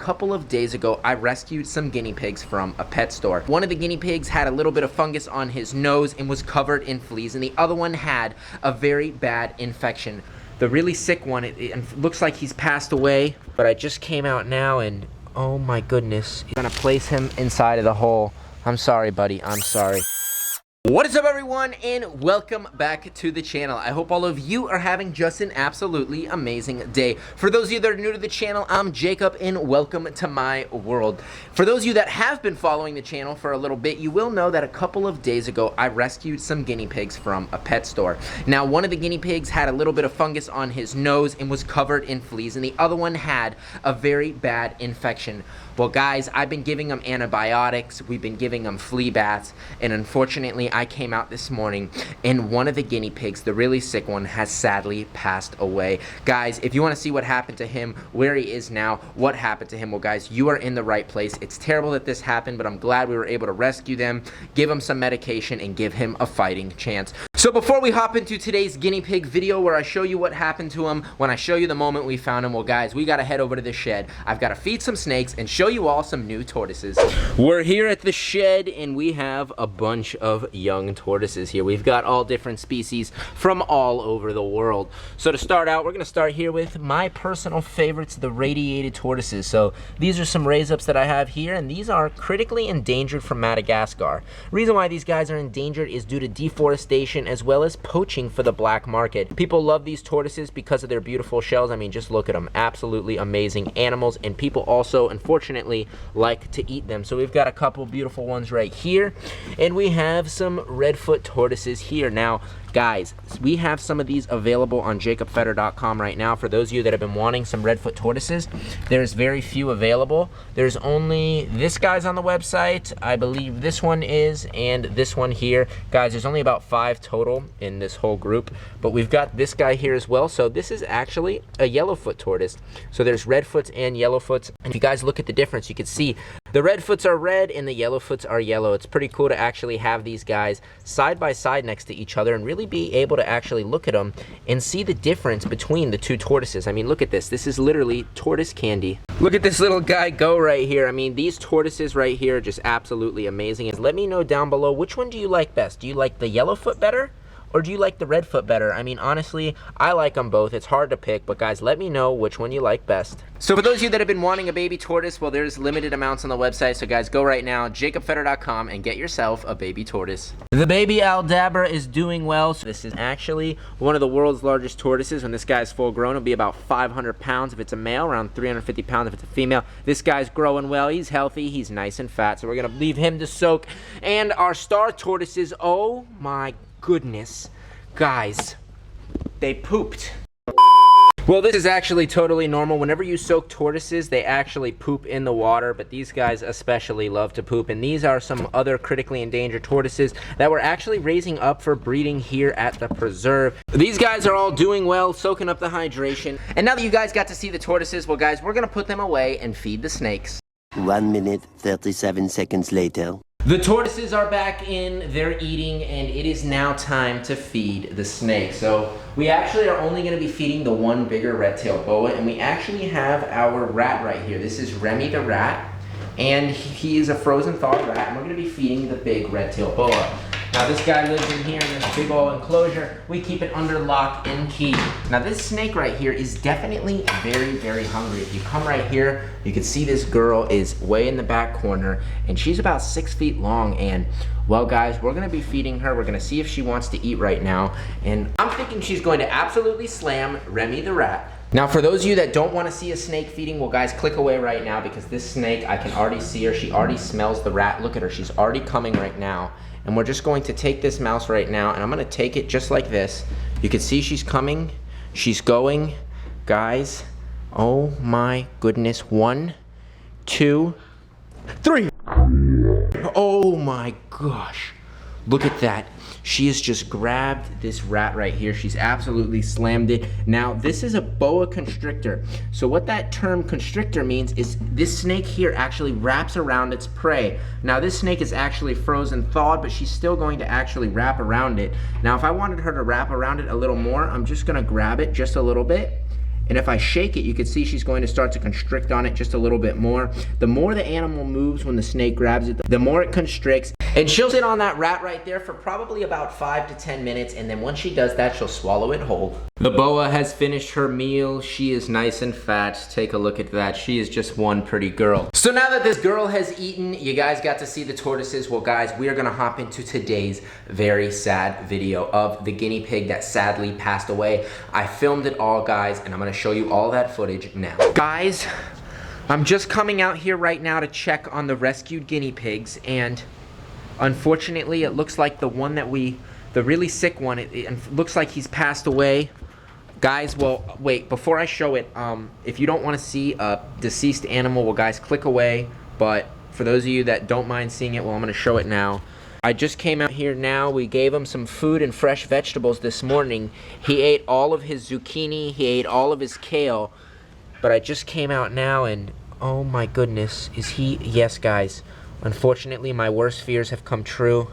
Couple of days ago, I rescued some guinea pigs from a pet store. One of the guinea pigs had a little bit of fungus on his nose and was covered in fleas, and the other one had a very bad infection. The really sick one, it looks like he's passed away, but I just came out now and oh my goodness. I'm gonna place him inside of the hole. I'm sorry, buddy, I'm sorry. What is up, everyone, and welcome back to the channel. I hope all of you are having just an absolutely amazing day. For those of you that are new to the channel, I'm Jacob, and welcome to my world. For those of you that have been following the channel for a little bit, you will know that a couple of days ago, I rescued some guinea pigs from a pet store. Now, one of the guinea pigs had a little bit of fungus on his nose and was covered in fleas, and the other one had a very bad infection. Well, guys, I've been giving them antibiotics, we've been giving them flea baths, and unfortunately, I came out this morning and one of the guinea pigs, the really sick one, has sadly passed away. Guys, if you want to see what happened to him, where he is now, what happened to him, well, guys, you are in the right place. It's terrible that this happened, but I'm glad we were able to rescue them, give him some medication, and give him a fighting chance. So before we hop into today's guinea pig video where I show you what happened to him, when I show you the moment we found him, well, guys, we got to head over to the shed. I've got to feed some snakes and show you all some new tortoises. We're here at the shed and we have a bunch of young tortoises here. We've got all different species from all over the world. So to start out, we're going to start here with my personal favorites, the radiated tortoises. So these are some raise-ups that I have here, and these are critically endangered from Madagascar. The reason why these guys are endangered is due to deforestation as well as poaching for the black market. People love these tortoises because of their beautiful shells. I mean, just look at them. Absolutely amazing animals, and people also, unfortunately, like to eat them. So we've got a couple beautiful ones right here, and we have some redfoot tortoises here. Now, guys, we have some of these available on jacobfeder.com right now. For those of you that have been wanting some redfoot tortoises, there's very few available. There's only this guy's on the website. I believe this one is, and this one here. Guys, there's only about 5 total in this whole group, but we've got this guy here as well. So this is actually a yellowfoot tortoise. So there's redfoots and yellowfoots, and if you guys look at the difference, you can see the redfoots are red and the yellowfoots are yellow. It's pretty cool to actually have these guys side by side next to each other and really be able to actually look at them and see the difference between the two tortoises. I mean, look at this. This is literally tortoise candy. Look at this little guy go right here. I mean, these tortoises right here are just absolutely amazing. Let me know down below, which one do you like best? Do you like the yellowfoot better, or do you like the redfoot better? I mean, honestly, I like them both. It's hard to pick, but guys, let me know which one you like best. So for those of you that have been wanting a baby tortoise, well, there's limited amounts on the website. So guys, go right now, jacobfeder.com, and get yourself a baby tortoise. The baby Aldabra is doing well. So this is actually one of the world's largest tortoises. When this guy's full grown, it'll be about 500 pounds if it's a male, around 350 pounds if it's a female. This guy's growing well. He's healthy. He's nice and fat. So we're going to leave him to soak. And our star tortoises, oh my goodness, guys, they pooped. Well, this is actually totally normal. Whenever you soak tortoises, they actually poop in the water, but these guys especially love to poop. And these are some other critically endangered tortoises that we're actually raising up for breeding here at the preserve. These guys are all doing well, soaking up the hydration. And now that you guys got to see the tortoises, well, guys, we're gonna put them away and feed the snakes. 1 minute, 37 seconds later. The tortoises are back in, they're eating, and it is now time to feed the snake. So we actually are only going to be feeding the one bigger red-tailed boa, and we actually have our rat right here. This is Remy the rat, and he is a frozen thawed rat, and we're going to be feeding the big red-tailed boa. Now this guy lives in here in this big old enclosure. We keep it under lock and key. Now this snake right here is definitely very, very hungry. If you come right here, you can see this girl is way in the back corner, and she's about 6 feet long. And well, guys, we're gonna be feeding her. We're gonna see if she wants to eat right now. And I'm thinking she's going to absolutely slam Remy the rat. Now, for those of you that don't want to see a snake feeding, well, guys, click away right now, because this snake, I can already see her. She already smells the rat. Look at her. She's already coming right now. And we're just going to take this mouse right now, and I'm going to take it just like this. You can see she's coming. She's going. Guys, oh my goodness. 1, 2, 3. Oh my gosh. Look at that. She has just grabbed this rat right here. She's absolutely slammed it. Now, this is a boa constrictor. So what that term constrictor means is this snake here actually wraps around its prey. Now, this snake is actually frozen thawed, but she's still going to actually wrap around it. Now, if I wanted her to wrap around it a little more, I'm just gonna grab it just a little bit, And if I shake it, you can see she's going to start to constrict on it just a little bit more. The more the animal moves when the snake grabs it, the more it constricts. And she'll sit on that rat right there for probably about 5 to 10 minutes, and then once she does that, she'll swallow it whole. The boa has finished her meal. She is nice and fat. Take a look at that. She is just one pretty girl. So now that this girl has eaten, you guys got to see the tortoises. Well, guys, we are gonna hop into today's very sad video of the guinea pig that sadly passed away. I filmed it all, guys, and I'm gonna show you all that footage now. Guys, I'm just coming out here right now to check on the rescued guinea pigs, and unfortunately, it looks like the one that the really sick one, it looks like he's passed away. Guys, well, wait, before I show it, if you don't want to see a deceased animal, well, guys, click away. But for those of you that don't mind seeing it, well, I'm going to show it now. I just came out here now. We gave him some food and fresh vegetables this morning. He ate all of his zucchini. He ate all of his kale. But I just came out now, and oh my goodness, is he? Yes, guys. Unfortunately, my worst fears have come true.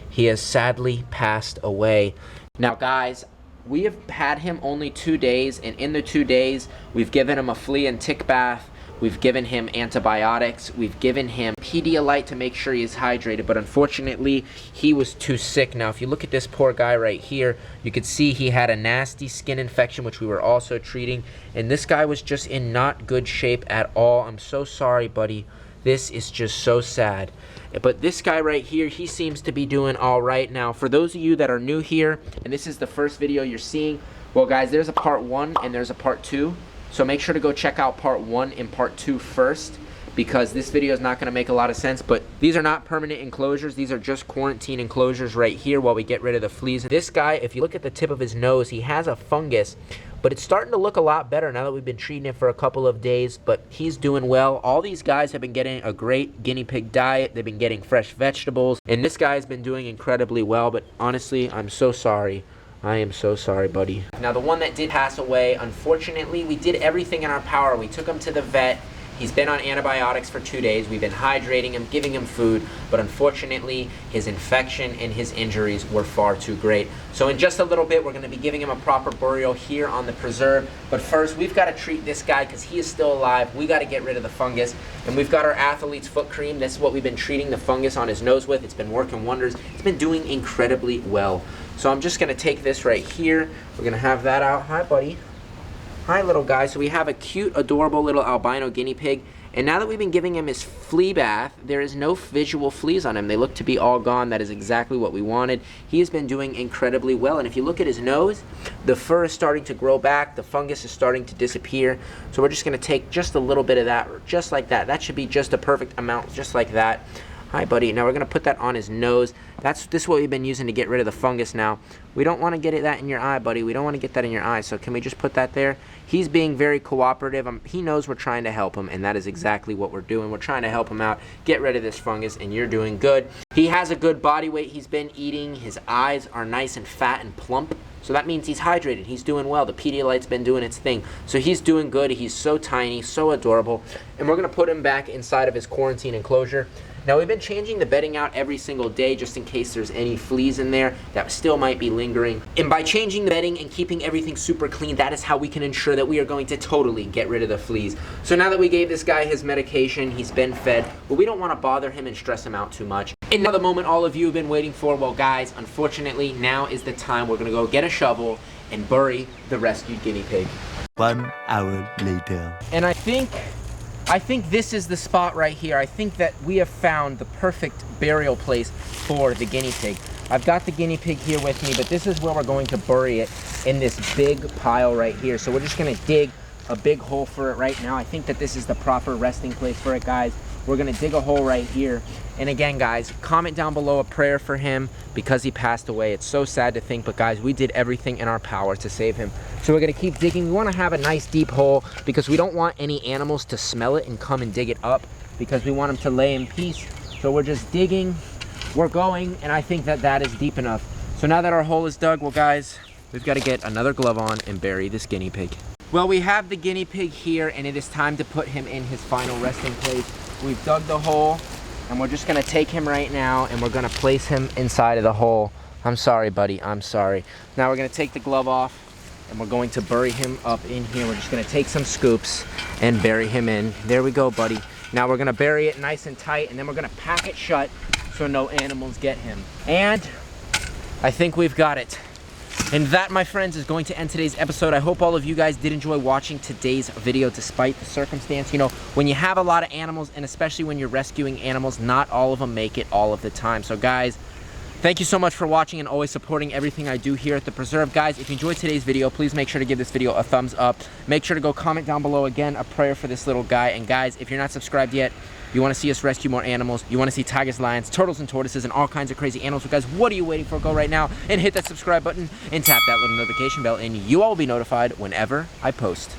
He has sadly passed away. Now, guys, we have had him only 2 days, and in the 2 days, we've given him a flea and tick bath. We've given him antibiotics. We've given him Pedialyte to make sure he is hydrated, but unfortunately, he was too sick. Now, if you look at this poor guy right here, you could see he had a nasty skin infection, which we were also treating, and this guy was just in not good shape at all. I'm so sorry, buddy. This is just so sad. But this guy right here, he seems to be doing all right. Now, for those of you that are new here, and this is the first video you're seeing, well, guys, there's a part 1 and there's a part 2. So make sure to go check out part 1 and part 2 first, because this video is not going to make a lot of sense. But these are not permanent enclosures. These are just quarantine enclosures right here while we get rid of the fleas. This guy, if you look at the tip of his nose, he has a fungus, but it's starting to look a lot better now that we've been treating it for a couple of days. But he's doing well. All these guys have been getting a great guinea pig diet. They've been getting fresh vegetables, and this guy's been doing incredibly well. But honestly, I'm so sorry. I am so sorry, buddy. Now, the one that did pass away, unfortunately, we did everything in our power. We took him to the vet. He's been on antibiotics for 2 days. We've been hydrating him, giving him food, but unfortunately, his infection and his injuries were far too great. So in just a little bit, we're going to be giving him a proper burial here on the preserve. But first, we've got to treat this guy because he is still alive. We got to get rid of the fungus. And we've got our athlete's foot cream. This is what we've been treating the fungus on his nose with. It's been working wonders. It's been doing incredibly well. So I'm just going to take this right here. We're going to have that out. Hi, buddy. Hi, little guy. So we have a cute, adorable little albino guinea pig. And now that we've been giving him his flea bath, there is no visual fleas on him. They look to be all gone. That is exactly what we wanted. He has been doing incredibly well. And if you look at his nose, the fur is starting to grow back. The fungus is starting to disappear. So we're just going to take just a little bit of that, just like that. That should be just a perfect amount, just like that. Hi, buddy. Now we're going to put that on his nose. This is what we've been using to get rid of the fungus now. We don't want to get that in your eye, buddy. We don't want to get that in your eye. So can we just put that there? He's being very cooperative. He knows we're trying to help him, and that is exactly what we're doing. We're trying to help him out, get rid of this fungus, and you're doing good. He has a good body weight. He's been eating. His eyes are nice and fat and plump. So that means he's hydrated. He's doing well. The Pedialyte's been doing its thing. So he's doing good. He's so tiny, so adorable. And we're going to put him back inside of his quarantine enclosure. Now, we've been changing the bedding out every single day just in case there's any fleas in there that still might be lingering. And by changing the bedding and keeping everything super clean, that is how we can ensure that we are going to totally get rid of the fleas. So now that we gave this guy his medication, he's been fed, but we don't want to bother him and stress him out too much. And now the moment all of you have been waiting for, well, guys, unfortunately, now is the time we're going to go get a shovel and bury the rescued guinea pig. 1 hour later. And I think this is the spot right here. I think that we have found the perfect burial place for the guinea pig. I've got the guinea pig here with me, but this is where we're going to bury it, in this big pile right here. So we're just going to dig a big hole for it right now. I think that this is the proper resting place for it, guys. We're going to dig a hole right here. And again, guys, comment down below a prayer for him because he passed away. It's so sad to think, but guys, we did everything in our power to save him. So we're going to keep digging. We want to have a nice deep hole because we don't want any animals to smell it and come and dig it up, because we want them to lay in peace. So we're just digging, we're going, and I think that that is deep enough. So now that our hole is dug, well, guys, we've got to get another glove on and bury this guinea pig. Well, we have the guinea pig here, and it is time to put him in his final resting place. We've dug the hole, and we're just going to take him right now, and we're going to place him inside of the hole. I'm sorry, buddy. I'm sorry. Now we're going to take the glove off, and we're going to bury him up in here. We're just gonna take some scoops and bury him in. There we go, buddy. Now we're gonna bury it nice and tight, and then we're gonna pack it shut so no animals get him. And I think we've got it. And that, my friends, is going to end today's episode. I hope all of you guys did enjoy watching today's video despite the circumstance. You know, when you have a lot of animals, and especially when you're rescuing animals, not all of them make it all of the time. So guys, thank you so much for watching and always supporting everything I do here at the Preserve. Guys, if you enjoyed today's video, please make sure to give this video a thumbs up. Make sure to go comment down below, again, a prayer for this little guy. And guys, if you're not subscribed yet, you want to see us rescue more animals, you want to see tigers, lions, turtles, and tortoises, and all kinds of crazy animals. So guys, what are you waiting for? Go right now and hit that subscribe button and tap that little notification bell, and you all will be notified whenever I post.